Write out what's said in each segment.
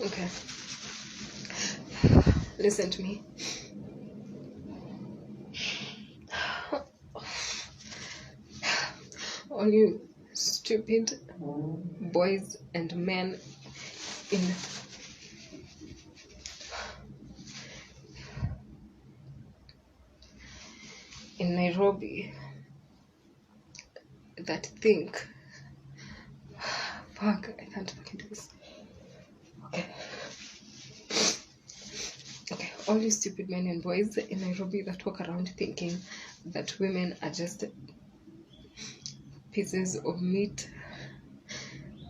Okay. Listen to me. All you stupid boys and men in Nairobi that think, fuck, I can't fucking do this. Okay, all you stupid men and boys in Nairobi that walk around thinking that women are just pieces of meat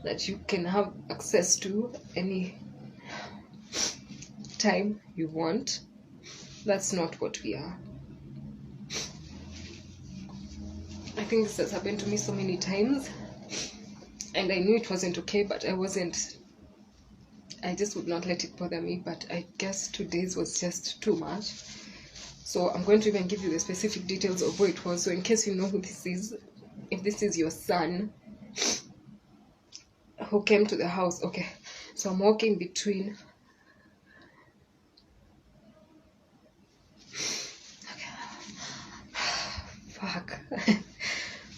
that you can have access to any time you want. That's not what we are. I think this has happened to me so many times, and I knew it wasn't okay, but I just would not let it bother me. But I guess 2 days was just too much. So I'm going to even give you the specific details of who it was, so in case you know who this is, if this is your son who came to the house. Okay, so I'm walking between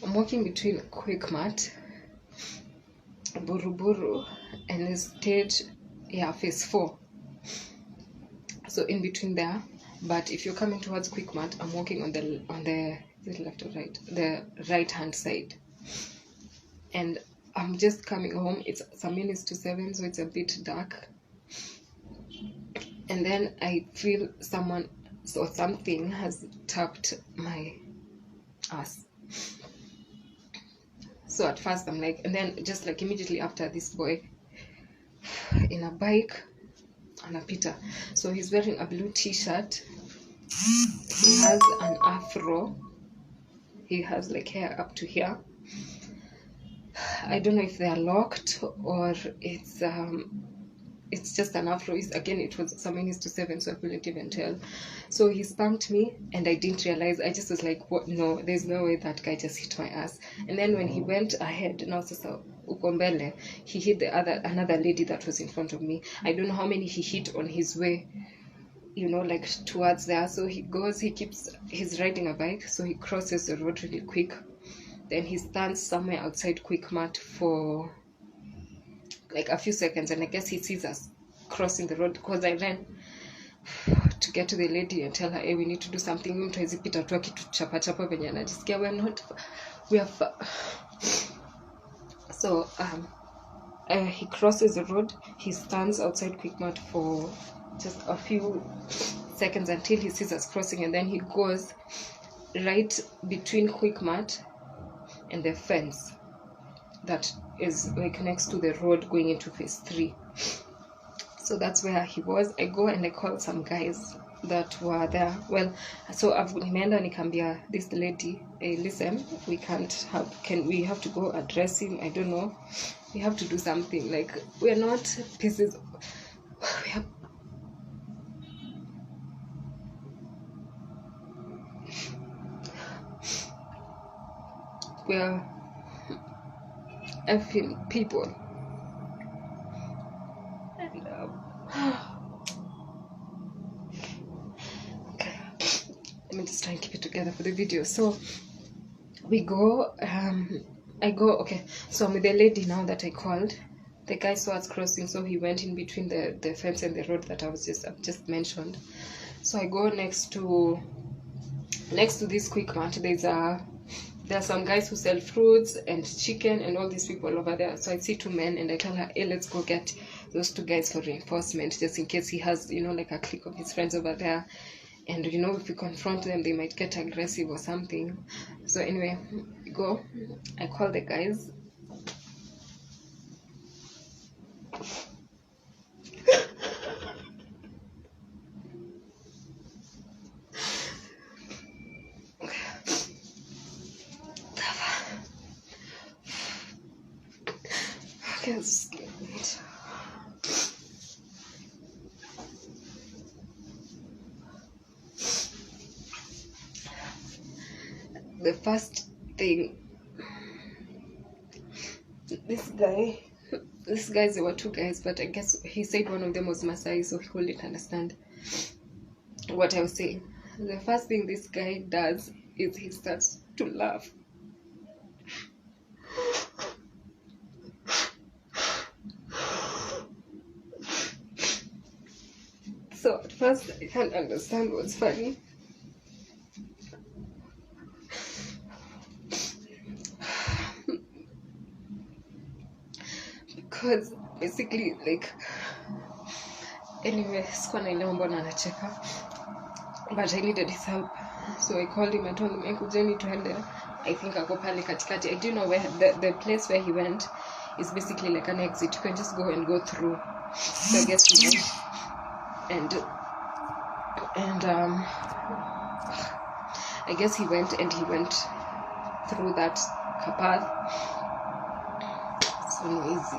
I'm walking between Quickmart, Buruburu, and the stage, phase 4. So in between there, but if you're coming towards Quickmart, I'm walking on the is it left or right? The right hand side. And I'm just coming home. It's some minutes to 7, so it's a bit dark. And then I feel someone or something has tapped my ass. So at first I'm like, and then just like immediately after, this boy in a bike anapita. So he's wearing a blue t-shirt. He has an afro. He has like hair up to here. I don't know if they are locked or it's just an afro. Again, it was some minutes to 7, so I couldn't even tell. So he spanked me and I didn't realize. I just was like, what? No, there's no way that guy just hit my ass. And then when he went ahead, now sasa uko mbele, he hit another lady that was in front of me. I don't know how many he hit on his way, like towards there. So he's riding a bike, so he crosses the road really quick. Then he stands somewhere outside Quickmart for like a few seconds, and I guess he sees us crossing the road, because I ran to get to the lady and tell her, hey, we need to do something. So he crosses the road. He stands outside Quickmart for just a few seconds until he sees us crossing, and then he goes right between Quickmart and the fence that is like next to the road going into phase 3. So that's where he was. I go and I call some guys that were there. Well, so nimeenda nikambia this lady, hey, listen, we have to go address him. I don't know, we have to do something. Like, we're not pieces. We're effing people. And okay, let me just try and keep it together for the video. So we go, I go, okay, so I'm with the lady now that I called. The guy saw us crossing, so he went in between the fence and the road that I've just mentioned. So I go next to this Quickmart. There are some guys who sell fruits and chicken and all these people over there. So I see 2 men and I tell her, hey, let's go get those 2 guys for reinforcement, just in case he has, like a clique of his friends over there. And, if we confront them, they might get aggressive or something. So anyway, go. I call the guys. Okay, the first thing, this guy these guys, there were two guys, but I guess he said one of them was Masai, so he couldn't understand what I was saying. The first thing this guy does is he starts to laugh. So at first I can't understand what's funny. Because basically, like, anyway, sikuwa naelewa mbona anacheka, but I needed his help, so I called him and told him, kujeni tuende, I think ako pale katikati. I do know where the place where he went is basically like an exit. You can just go and go through. So I guess he went, and I guess he went through that path. So noisy.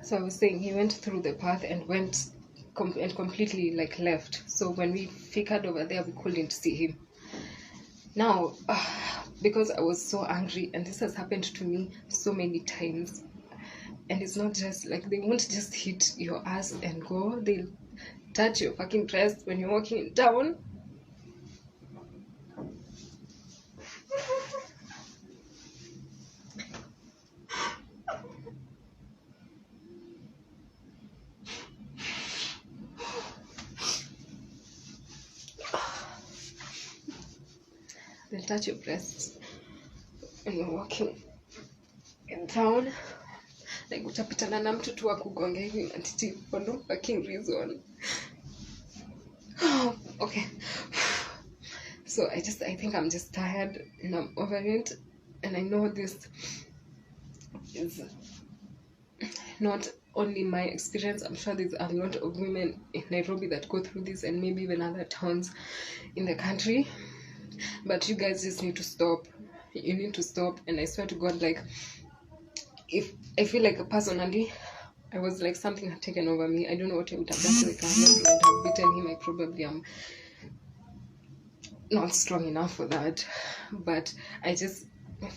So I was saying he went through the path and went and completely like left. So when we figured over there, we couldn't see him. Now, because I was so angry, and this has happened to me so many times, and it's not just like, they won't just hit your ass and go, they'll touch your fucking dress when you're walking in town. They'll touch your breasts when you're walking in town. Like, utapitana na mtu tu akugonga hivi matiti for no fucking reason. Okay. So I think I'm just tired and I'm over it, and I know this is not only my experience. I'm sure there's a lot of women in Nairobi that go through this, and maybe even other towns in the country. But you guys just need to stop. You need to stop. And I swear to God, like, if I feel like personally, I was like, something had taken over me. I don't know what I would have done. Like, I would have beaten him. I probably am not strong enough for that. But I just,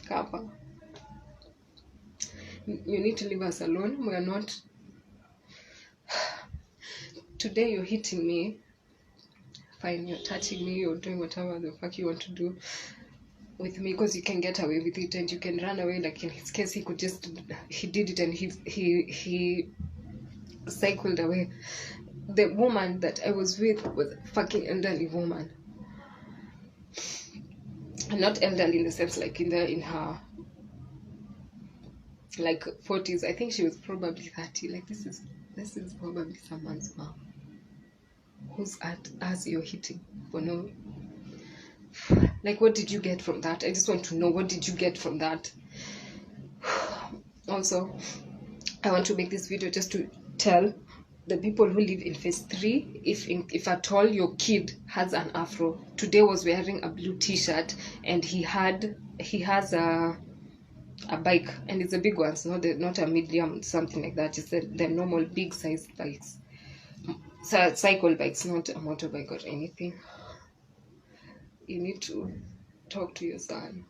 Kappa, you need to leave us alone. We are not. Today you're hitting me. Fine, you're touching me, you're doing whatever the fuck you want to do with me, because you can get away with it and you can run away. Like in his case, he did it and he cycled away. The woman that I was with was a fucking elderly woman. And not elderly in the sense like in her like 40s. I think she was probably 30. Like, this is probably someone's mom who's as you're hitting for no. Like, what did you get from that? I just want to know, what did you get from that? Also, I want to make this video just to tell the people who live in phase 3, if at all your kid has an afro. Today was wearing a blue t-shirt, and he has a bike, and it's a big one, so not a medium, something like that. It's the normal big size bikes, so cycle bikes, not a motorbike or anything. You need to talk to your son.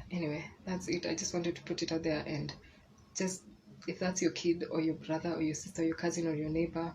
Anyway, that's it. I just wanted to put it out there, and just, if that's your kid or your brother or your sister or your cousin or your neighbor,